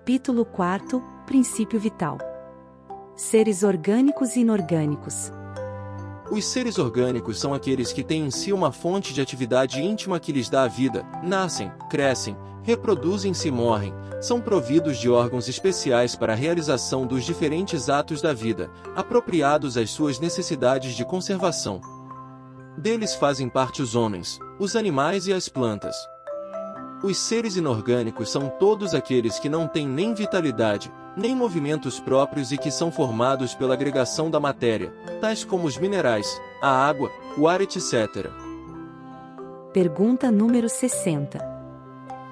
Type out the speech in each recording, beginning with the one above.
Capítulo 4 – Princípio Vital. Seres orgânicos e inorgânicos. Os seres orgânicos são aqueles que têm em si uma fonte de atividade íntima que lhes dá a vida, nascem, crescem, reproduzem-se e morrem, são providos de órgãos especiais para a realização dos diferentes atos da vida, apropriados às suas necessidades de conservação. Deles fazem parte os homens, os animais e as plantas. Os seres inorgânicos são todos aqueles que não têm nem vitalidade, nem movimentos próprios e que são formados pela agregação da matéria, tais como os minerais, a água, o ar, etc. Pergunta número 60.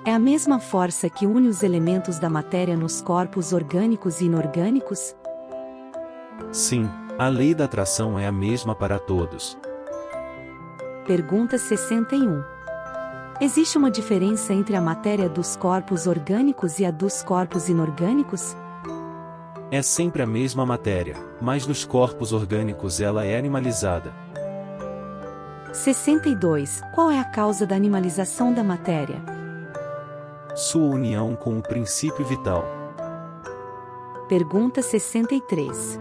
É a mesma força que une os elementos da matéria nos corpos orgânicos e inorgânicos? Sim, a lei da atração é a mesma para todos. Pergunta 61. Existe uma diferença entre a matéria dos corpos orgânicos e a dos corpos inorgânicos? É sempre a mesma matéria, mas nos corpos orgânicos ela é animalizada. 62. Qual é a causa da animalização da matéria? Sua união com o princípio vital. Pergunta 63.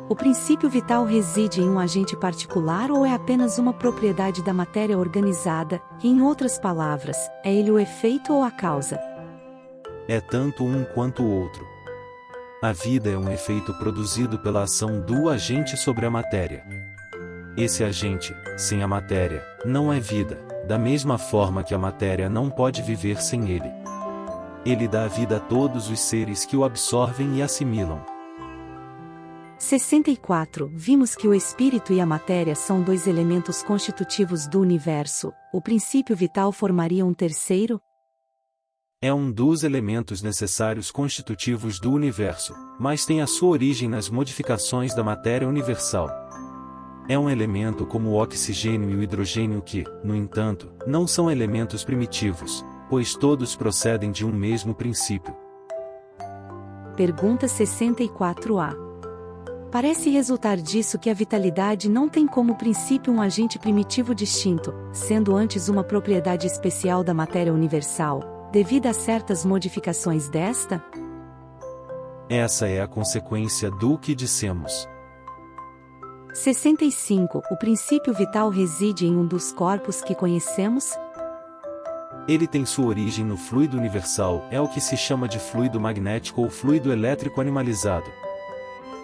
O princípio vital reside em um agente particular ou é apenas uma propriedade da matéria organizada, e, em outras palavras, é ele o efeito ou a causa? É tanto um quanto o outro. A vida é um efeito produzido pela ação do agente sobre a matéria. Esse agente, sem a matéria, não é vida, da mesma forma que a matéria não pode viver sem ele. Ele dá vida a todos os seres que o absorvem e assimilam. 64. Vimos que o espírito e a matéria são dois elementos constitutivos do universo. O princípio vital formaria um terceiro? É um dos elementos necessários constitutivos do universo, mas tem a sua origem nas modificações da matéria universal. É um elemento como o oxigênio e o hidrogênio que, no entanto, não são elementos primitivos, pois todos procedem de um mesmo princípio. Pergunta 64A. Parece resultar disso que a vitalidade não tem como princípio um agente primitivo distinto, sendo antes uma propriedade especial da matéria universal, devido a certas modificações desta? Essa é a consequência do que dissemos. 65. O princípio vital reside em um dos corpos que conhecemos? Ele tem sua origem no fluido universal, é o que se chama de fluido magnético ou fluido elétrico animalizado.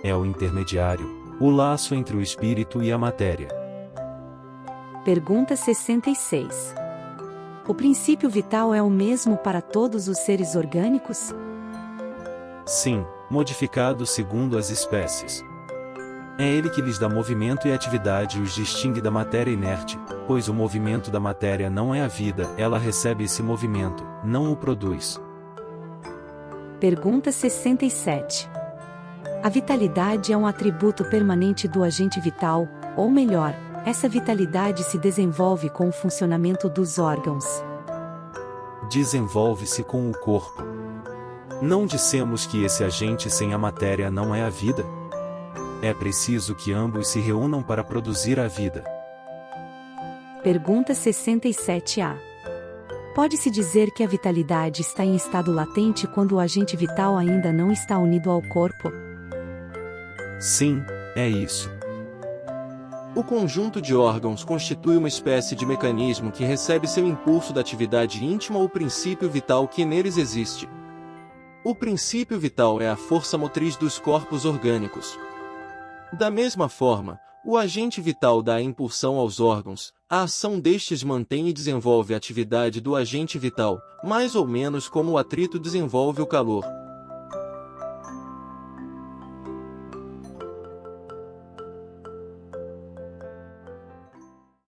É o intermediário, o laço entre o espírito e a matéria. Pergunta 66. O princípio vital é o mesmo para todos os seres orgânicos? Sim, modificado segundo as espécies. É ele que lhes dá movimento e atividade e os distingue da matéria inerte, pois o movimento da matéria não é a vida, ela recebe esse movimento, não o produz. Pergunta 67. A vitalidade é um atributo permanente do agente vital, ou melhor, essa vitalidade se desenvolve com o funcionamento dos órgãos. Desenvolve-se com o corpo. Não dissemos que esse agente sem a matéria não é a vida? É preciso que ambos se reúnam para produzir a vida. Pergunta 67A. Pode-se dizer que a vitalidade está em estado latente quando o agente vital ainda não está unido ao corpo? Sim, é isso. O conjunto de órgãos constitui uma espécie de mecanismo que recebe seu impulso da atividade íntima ou princípio vital que neles existe. O princípio vital é a força motriz dos corpos orgânicos. Da mesma forma, o agente vital dá a impulsão aos órgãos, a ação destes mantém e desenvolve a atividade do agente vital, mais ou menos como o atrito desenvolve o calor.